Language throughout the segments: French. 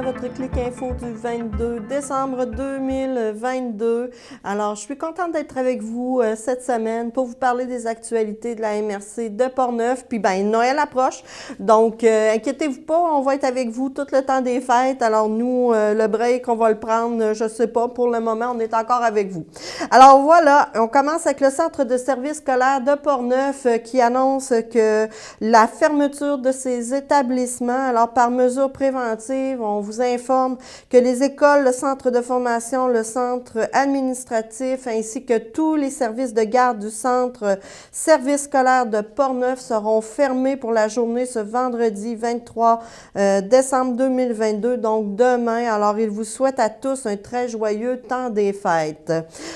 votre clic info du 22 décembre 2022. Alors, je suis contente d'être avec vous cette semaine pour vous parler des actualités de la MRC de Portneuf. Puis, Noël approche, donc inquiétez-vous pas, on va être avec vous tout le temps des fêtes. Alors, nous, le break, on va le prendre, je sais pas, pour le moment, on est encore avec vous. Alors, voilà, on commence avec le Centre de services scolaires de Portneuf qui annonce que la fermeture de ces établissements, alors par mesure préventive, on vous informe que les écoles, le centre de formation, le centre administratif ainsi que tous les services de garde du centre service scolaire de Portneuf seront fermés pour la journée ce vendredi 23 décembre 2022, donc demain. Alors, il vous souhaite à tous un très joyeux temps des fêtes.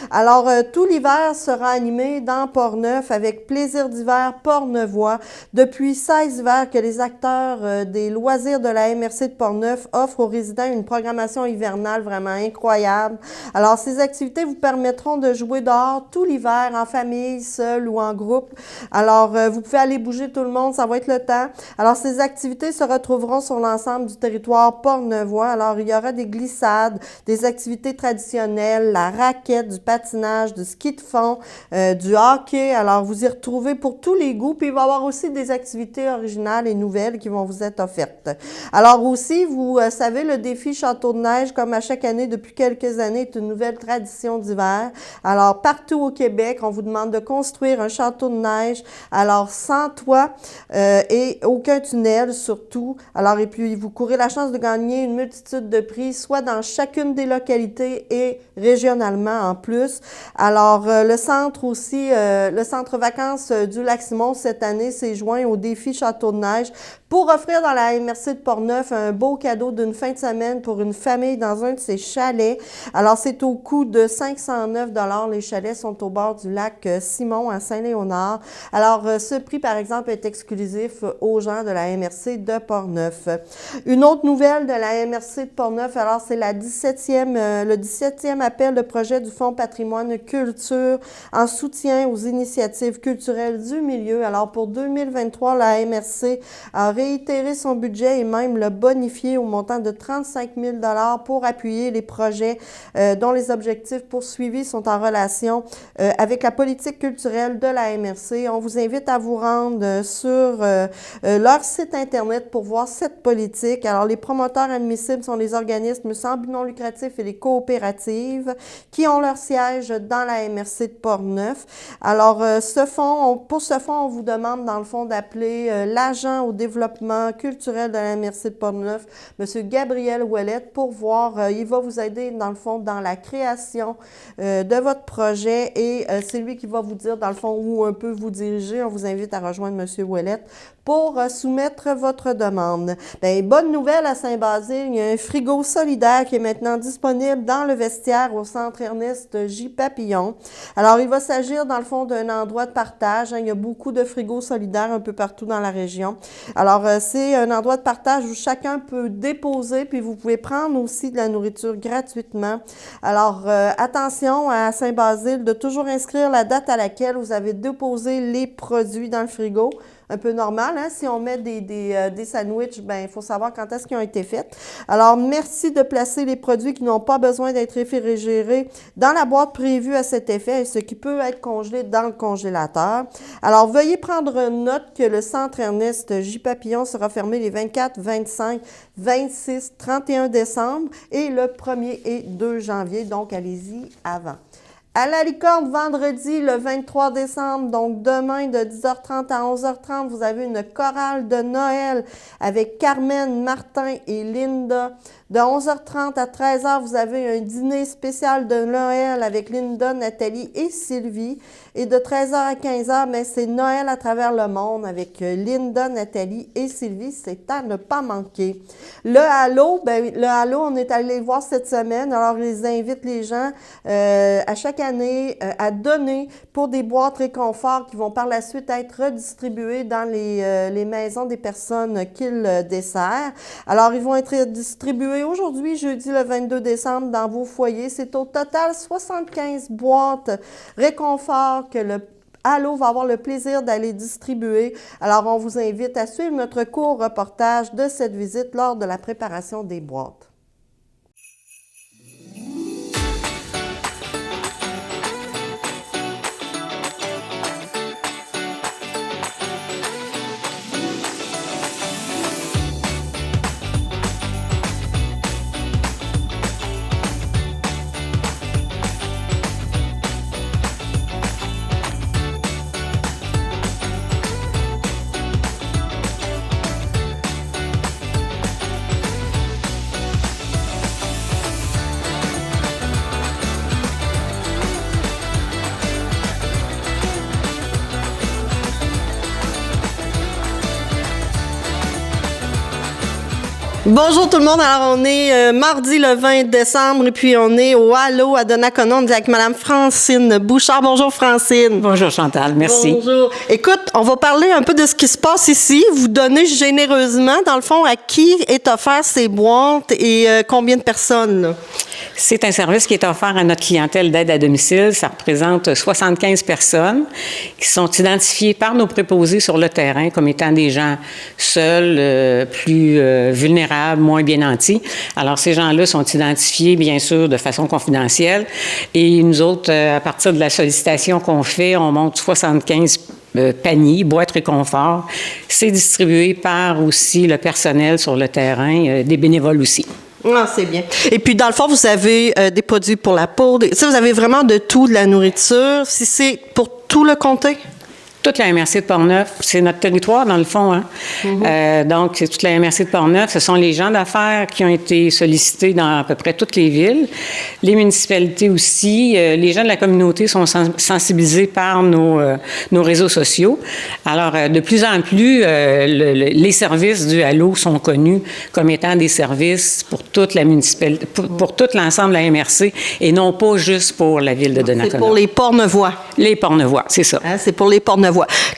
Alors, tout l'hiver sera animé dans Portneuf avec Plaisir d'hiver portneuvois. Depuis 16 hivers que les acteurs des loisirs de la MRC de Portneuf offrent aux résidents une programmation hivernale vraiment incroyable. Alors, ces activités vous permettront de jouer dehors tout l'hiver, en famille, seul ou en groupe. Alors, vous pouvez aller bouger tout le monde, ça va être le temps. Alors, ces activités se retrouveront sur l'ensemble du territoire portneuvois. Alors, il y aura des glissades, des activités traditionnelles, la raquette, du patinage, du ski de fond, du hockey. Alors, vous y retrouvez pour tous les goûts. Puis, il va y avoir aussi des activités originales et nouvelles qui vont vous être offertes. Alors aussi, vous savez, le défi Château de neige, comme à chaque année depuis quelques années, est une nouvelle tradition d'hiver. Alors, partout au Québec, on vous demande de construire un château de neige, alors sans toit et aucun tunnel surtout. Alors, et puis, vous courez la chance de gagner une multitude de prix, soit dans chacune des localités et régionalement en plus. Alors, le centre aussi, le centre vacances du Lac-Simon cette année s'est joint au défi Château de neige pour offrir dans la MRC de Portneuf un beau cadeau d'une fin de semaine pour une famille dans un de ses chalets. Alors, c'est au coût de 509 $. Les chalets sont au bord du lac Simon à Saint-Léonard. Alors, ce prix, par exemple, est exclusif aux gens de la MRC de Portneuf. Une autre nouvelle de la MRC de Portneuf, alors c'est le 17e appel de projet du Fonds patrimoine culture en soutien aux initiatives culturelles du milieu. Alors, pour 2023, la MRC a réitéré son budget et même le bonifié au montant de 35 000 $ pour appuyer les projets dont les objectifs poursuivis sont en relation avec la politique culturelle de la MRC. On vous invite à vous rendre sur leur site Internet pour voir cette politique. Alors, les promoteurs admissibles sont les organismes sans but non lucratif et les coopératives qui ont leur siège dans la MRC de Portneuf. Alors, pour ce fonds, on vous demande dans le fond d'appeler l'agent au développement culturel de la MRC de Portneuf, M. Gabriel Ouellette, pour voir, il va vous aider dans le fond dans la création de votre projet et c'est lui qui va vous dire dans le fond où un peu vous diriger. On vous invite à rejoindre M. Ouellette pour soumettre votre demande. Bonne nouvelle à Saint-Basile, il y a un frigo solidaire qui est maintenant disponible dans le vestiaire au centre Ernest J. Papillon. Alors, il va s'agir dans le fond d'un endroit de partage. Il y a beaucoup de frigos solidaires un peu partout dans la région. Alors, c'est un endroit de partage où chacun peut déposer, puis vous pouvez prendre aussi de la nourriture gratuitement. Alors, attention à Saint-Basile de toujours inscrire la date à laquelle vous avez déposé les produits dans le frigo. Un peu normal, hein? Si on met des sandwichs, il faut savoir quand est-ce qu'ils ont été faits. Alors, merci de placer les produits qui n'ont pas besoin d'être réfrigérés dans la boîte prévue à cet effet, ce qui peut être congelé dans le congélateur. Alors, veuillez prendre note que le centre Ernest J. Papillon sera fermé les 24, 25, 26, 31 décembre et le 1er et 2 janvier, donc allez-y avant. À la Licorne, vendredi, le 23 décembre, donc demain de 10h30 à 11h30, vous avez une chorale de Noël avec Carmen, Martin et Linda. De 11h30 à 13h, vous avez un dîner spécial de Noël avec Linda, Nathalie et Sylvie. Et de 13h à 15h, c'est Noël à travers le monde avec Linda, Nathalie et Sylvie. C'est à ne pas manquer. Le Halo, on est allé le voir cette semaine. Alors, ils invitent les gens à chaque année à donner pour des boîtes réconfort qui vont par la suite être redistribuées dans les maisons des personnes qu'ils desserrent. Alors, ils vont être distribués aujourd'hui, jeudi le 22 décembre, dans vos foyers. C'est au total 75 boîtes réconfort que le Halo va avoir le plaisir d'aller distribuer. Alors, on vous invite à suivre notre court reportage de cette visite lors de la préparation des boîtes. Bonjour tout le monde. Alors, on est mardi le 20 décembre et puis on est au Halo à Donnacona. On est avec Mme Francine Bouchard. Bonjour Francine. Bonjour Chantal, merci. Bonjour. Écoute, on va parler un peu de ce qui se passe ici. Vous donnez généreusement, dans le fond, à qui est offert ces boîtes et combien de personnes, là? C'est un service qui est offert à notre clientèle d'aide à domicile. Ça représente 75 personnes qui sont identifiées par nos préposés sur le terrain comme étant des gens seuls, plus vulnérables, moins bien nantis. Alors, ces gens-là sont identifiés, bien sûr, de façon confidentielle. Et nous autres, à partir de la sollicitation qu'on fait, on monte 75 paniers, boîtes réconfort. C'est distribué par aussi le personnel sur le terrain, des bénévoles aussi. Ah, c'est bien. Et puis, dans le fond, vous avez des produits pour la peau. Vous avez vraiment de tout, de la nourriture. Si c'est pour tout le comté? Toute la MRC de Portneuf, c'est notre territoire dans le fond. Hein? Donc, c'est toute la MRC de Portneuf. Ce sont les gens d'affaires qui ont été sollicités dans à peu près toutes les villes. Les municipalités aussi. Les gens de la communauté sont sensibilisés par nos réseaux sociaux. Alors, de plus en plus, les services du Halo sont connus comme étant des services pour toute la municipalité, pour tout l'ensemble de la MRC et non pas juste pour la ville de Donnacona. C'est pour les Portneuvois. Les Portneuvois, c'est ça. Hein, c'est pour les Portneuvois.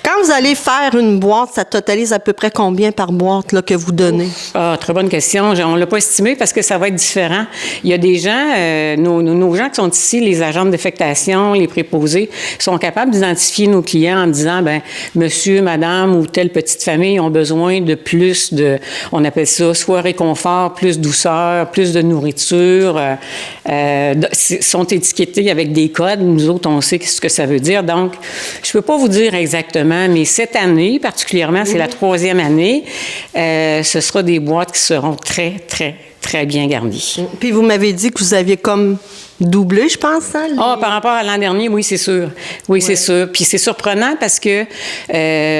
Quand vous allez faire une boîte, ça totalise à peu près combien par boîte là, que vous donnez? Ah, très bonne question. On ne l'a pas estimé parce que ça va être différent. Il y a des gens, nos gens qui sont ici, les agents de défectation, les préposés, sont capables d'identifier nos clients en disant, ben, monsieur, madame ou telle petite famille ont besoin de plus de, on appelle ça, soit réconfort, plus douceur, plus de nourriture, sont étiquetés avec des codes. Nous autres, on sait ce que ça veut dire. Donc, je ne peux pas vous dire exactement, mais cette année, particulièrement, c'est la 3e année, ce sera des boîtes qui seront très, très, très bien garnies. Puis vous m'avez dit que vous aviez comme doublé, je pense, hein? Par rapport à l'an dernier, oui, c'est sûr. Oui, c'est sûr. Puis c'est surprenant parce que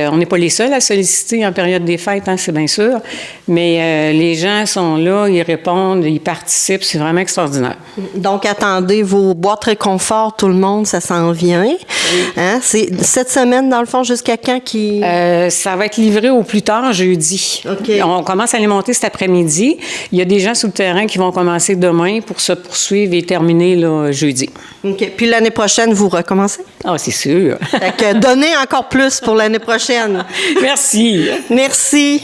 on n'est pas les seuls à solliciter en période des fêtes, hein, c'est bien sûr. Mais les gens sont là, ils répondent, ils participent, c'est vraiment extraordinaire. Donc, attendez vos boîtes réconfort, tout le monde, ça s'en vient. Oui. Hein? C'est cette semaine, dans le fond, jusqu'à quand qui... ça va être livré au plus tard jeudi. Okay. On commence à les monter cet après-midi. Il y a des gens sur le terrain qui vont commencer demain pour se poursuivre et terminer là, jeudi. OK. Puis l'année prochaine, vous recommencez? Ah, c'est sûr. Fait que donnez encore plus pour l'année prochaine. Merci. Merci.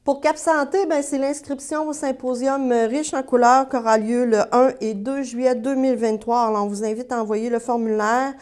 Pour Cap Santé, c'est l'inscription au symposium riche en couleurs qui aura lieu le 1 et 2 juillet 2023. Alors, on vous invite à envoyer le formulaire.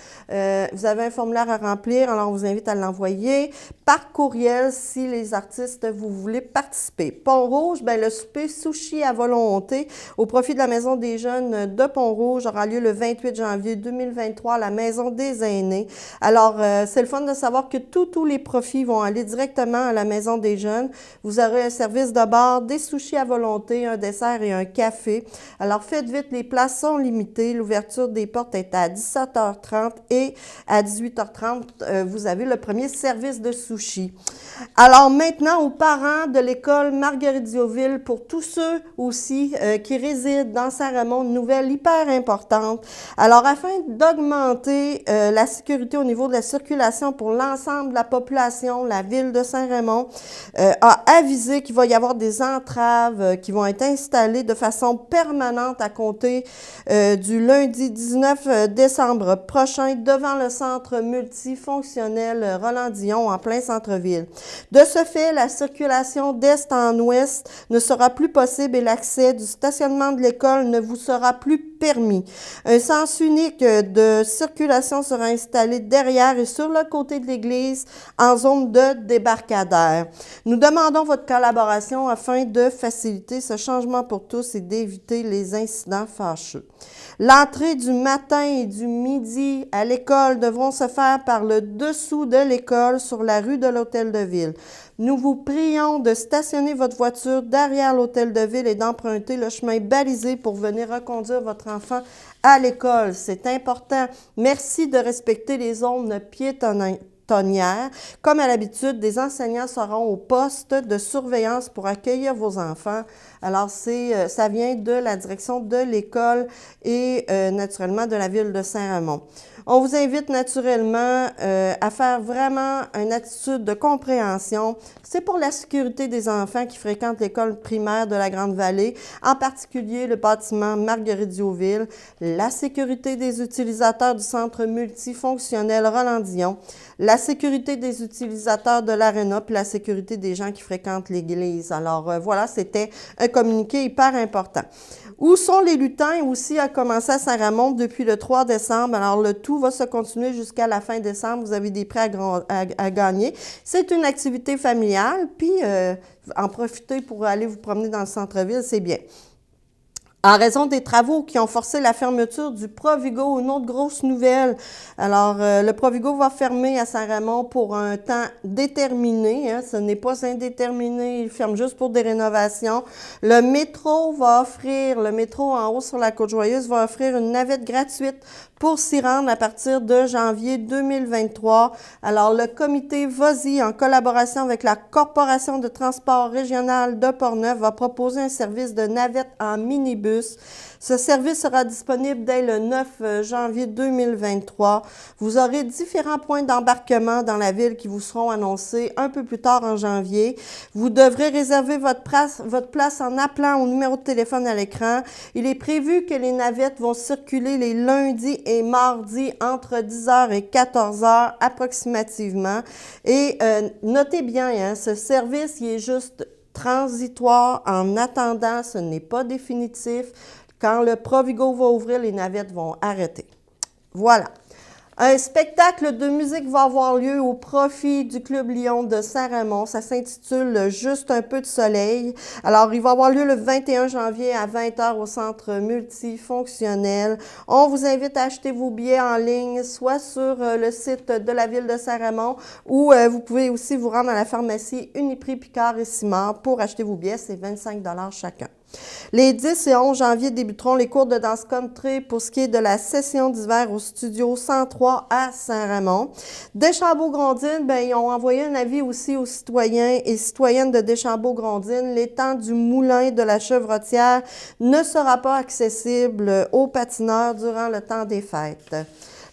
Vous avez un formulaire à remplir, alors on vous invite à l'envoyer par courriel si les artistes, vous voulez participer. Pont-Rouge, le souper sushi à volonté au profit de la Maison des jeunes de Pont-Rouge aura lieu le 28 janvier 2023 à la Maison des aînés. Alors, c'est le fun de savoir que tous les profits vont aller directement à la Maison des jeunes. Vous aurez un service de bar, des sushis à volonté, un dessert et un café. Alors, faites vite, les places sont limitées. L'ouverture des portes est à 17h30 et à 18h30, vous avez le premier service de sushi. Alors, maintenant, aux parents de l'école Marguerite-Dioville, pour tous ceux aussi qui résident dans Saint-Raymond, une nouvelle hyper importante. Alors, afin d'augmenter la sécurité au niveau de la circulation pour l'ensemble de la population, la ville de Saint-Raymond a avisé qu'il va y avoir des entraves qui vont être installées de façon permanente à compter du lundi 19 décembre prochain devant le centre multifonctionnel Roland-Dion en plein centre-ville. De ce fait, la circulation d'est en ouest ne sera plus possible et l'accès du stationnement de l'école ne vous sera plus permis. Un sens unique de circulation sera installé derrière et sur le côté de l'église en zone de débarcadère. Nous demandons votre collaboration afin de faciliter ce changement pour tous et d'éviter les incidents fâcheux. L'entrée du matin et du midi à l'école devront se faire par le dessous de l'école sur la rue de l'Hôtel de Ville. Nous vous prions de stationner votre voiture derrière l'Hôtel de Ville et d'emprunter le chemin balisé pour venir reconduire votre enfant à l'école. C'est important. Merci de respecter les zones piétonnières. Comme à l'habitude, des enseignants seront au poste de surveillance pour accueillir vos enfants. Alors, ça vient de la direction de l'école et naturellement de la ville de Saint-Raymond. On vous invite naturellement à faire vraiment une attitude de compréhension. C'est pour la sécurité des enfants qui fréquentent l'école primaire de la Grande-Vallée, en particulier le bâtiment Marguerite-Diauville, la sécurité des utilisateurs du centre multifonctionnel Roland-Dion, la sécurité des utilisateurs de l'aréna, puis la sécurité des gens qui fréquentent l'église. Alors voilà, c'était un communiqué hyper important. Où sont les lutins aussi a commencé à Saint-Ramon depuis le 3 décembre. Alors, le tout va se continuer jusqu'à la fin décembre. Vous avez des prix à gagner. C'est une activité familiale, puis en profiter pour aller vous promener dans le centre-ville, c'est bien. En raison des travaux qui ont forcé la fermeture du Provigo, une autre grosse nouvelle. Alors, le Provigo va fermer à Saint-Ramon pour un temps déterminé. Hein, ce n'est pas indéterminé, il ferme juste pour des rénovations. Le métro en haut sur la Côte-Joyeuse va offrir une navette gratuite pour s'y rendre à partir de janvier 2023. Alors, le comité VOSI, en collaboration avec la Corporation de transport régional de Portneuf, va proposer un service de navette en minibus. Ce service sera disponible dès le 9 janvier 2023. Vous aurez différents points d'embarquement dans la ville qui vous seront annoncés un peu plus tard en janvier. Vous devrez réserver votre place en appelant au numéro de téléphone à l'écran. Il est prévu que les navettes vont circuler les lundis et mardis entre 10h et 14h approximativement. Et notez bien, hein, ce service, il est juste transitoire en attendant, ce n'est pas définitif. Quand le Provigo va ouvrir, les navettes vont arrêter. Voilà. Un spectacle de musique va avoir lieu au profit du Club Lion de Saint-Ramon. Ça s'intitule « Juste un peu de soleil ». Alors, il va avoir lieu le 21 janvier à 20h au centre multifonctionnel. On vous invite à acheter vos billets en ligne, soit sur le site de la ville de Saint-Ramon ou vous pouvez aussi vous rendre à la pharmacie Uniprix Picard et Simard pour acheter vos billets. C'est 25 $ chacun. Les 10 et 11 janvier débuteront les cours de danse country pour ce qui est de la session d'hiver au studio 103 à Saint-Ramon. Deschambault-Grondines, ils ont envoyé un avis aussi aux citoyens et citoyennes de Deschambault-Grondines. L'étang du moulin de la Chevrotière ne sera pas accessible aux patineurs durant le temps des fêtes.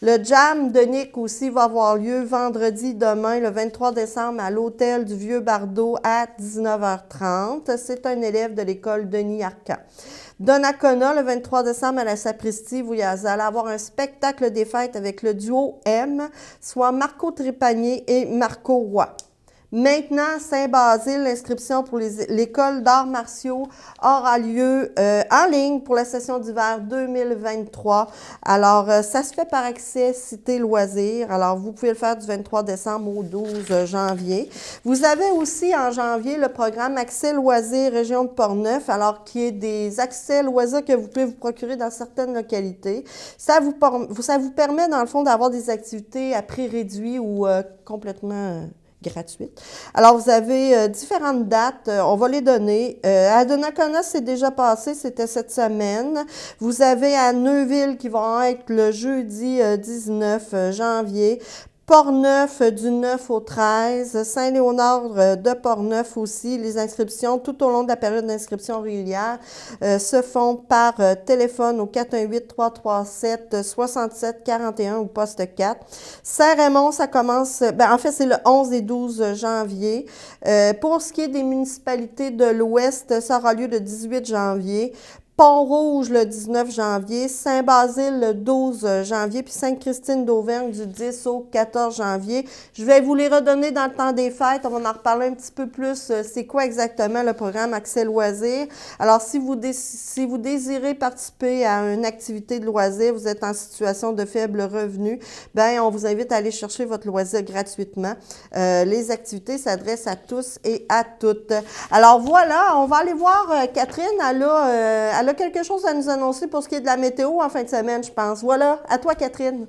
Le Jam de Nick aussi va avoir lieu vendredi demain, le 23 décembre, à l'hôtel du Vieux-Bardeau à 19h30. C'est un élève de l'école Denis Arcan. Donnacona, le 23 décembre, à la Sapristie, vous allez avoir un spectacle des fêtes avec le duo M, soit Marco Trépanier et Marco Roy. Maintenant, Saint-Basile, l'inscription pour l'école d'arts martiaux aura lieu en ligne pour la session d'hiver 2023. Alors, ça se fait par accès Cité Loisirs. Alors, vous pouvez le faire du 23 décembre au 12 janvier. Vous avez aussi en janvier le programme Accès Loisirs Région de Portneuf, alors qui est des accès loisirs que vous pouvez vous procurer dans certaines localités. Ça vous permet, dans le fond, d'avoir des activités à prix réduit ou complètement gratuite. Alors, vous avez différentes dates, on va les donner. À Donnacona, c'est déjà passé, c'était cette semaine. Vous avez à Neuville qui va être le jeudi 19 janvier. Portneuf du 9 au 13, Saint-Léonard de Portneuf aussi. Les inscriptions tout au long de la période d'inscription régulière se font par téléphone au 418-337-6741 ou poste 4. Saint-Raymond, ça commence, en fait, c'est le 11 et 12 janvier. Pour ce qui est des municipalités de l'Ouest, ça aura lieu le 18 janvier. Pont-Rouge le 19 janvier, Saint-Basile le 12 janvier, puis Sainte-Christine d'Auvergne du 10 au 14 janvier. Je vais vous les redonner dans le temps des fêtes. On va en reparler un petit peu plus. C'est quoi exactement le programme Accès Loisirs? Alors, si vous désirez participer à une activité de loisir, vous êtes en situation de faible revenu, on vous invite à aller chercher votre loisir gratuitement. Les activités s'adressent à tous et à toutes. Alors, voilà, on va aller voir Catherine. Elle a quelque chose à nous annoncer pour ce qui est de la météo en fin de semaine, je pense. Voilà, à toi, Catherine.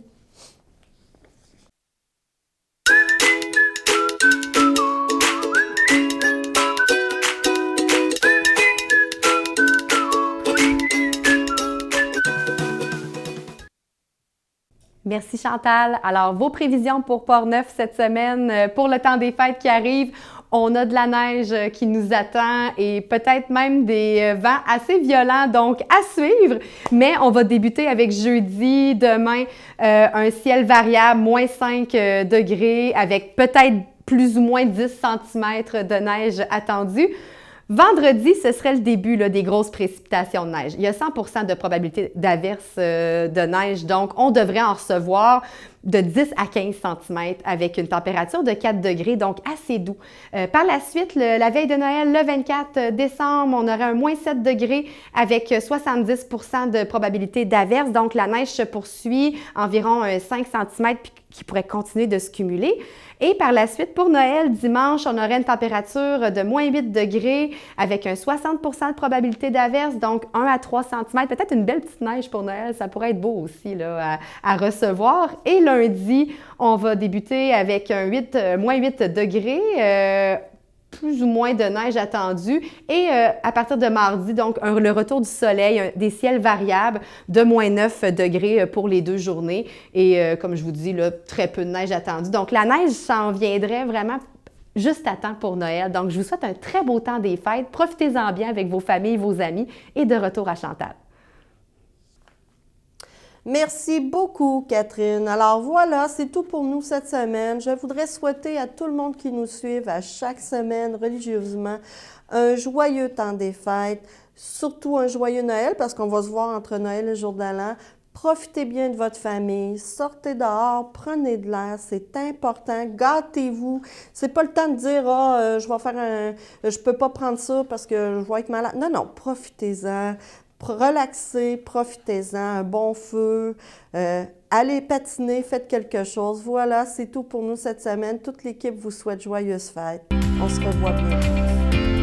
Merci Chantal. Alors, vos prévisions pour Portneuf cette semaine, pour le temps des fêtes qui arrive. On a de la neige qui nous attend et peut-être même des vents assez violents, donc à suivre. Mais on va débuter avec jeudi, demain, un ciel variable, moins 5 degrés, avec peut-être plus ou moins 10 cm de neige attendue. Vendredi, ce serait le début là, des grosses précipitations de neige. Il y a 100 de probabilité d'averse de neige, donc on devrait en recevoir de 10 à 15 cm avec une température de 4 degrés, donc assez doux. Par la suite, la veille de Noël, le 24 décembre, on aurait un moins 7 degrés avec 70 de probabilité d'averse, donc la neige se poursuit, environ 5 cm qui pourrait continuer de se cumuler. Et par la suite, pour Noël, dimanche, on aurait une température de moins 8 degrés avec un 60 de probabilité d'averse, donc 1 à 3 cm. Peut-être une belle petite neige pour Noël, ça pourrait être beau aussi là, à recevoir. Et lundi, on va débuter avec un moins 8 degrés, plus ou moins de neige attendue. Et à partir de mardi, donc le retour du soleil, des ciels variables de moins 9 degrés pour les 2 journées. Et comme je vous dis, là, très peu de neige attendue. Donc la neige s'en viendrait vraiment juste à temps pour Noël. Donc je vous souhaite un très beau temps des fêtes. Profitez-en bien avec vos familles, vos amis et de retour à Chantal. Merci beaucoup, Catherine. Alors voilà, c'est tout pour nous cette semaine. Je voudrais souhaiter à tout le monde qui nous suit à chaque semaine religieusement un joyeux temps des fêtes, surtout un joyeux Noël parce qu'on va se voir entre Noël et le jour de l'an. Profitez bien de votre famille, sortez dehors, prenez de l'air, c'est important, gâtez-vous. C'est pas le temps de dire je peux pas prendre ça parce que je vais être malade. Non, non, profitez-en. Relaxez, profitez-en, un bon feu, allez patiner, faites quelque chose. Voilà, c'est tout pour nous cette semaine. Toute l'équipe vous souhaite joyeuses fêtes. On se revoit bientôt.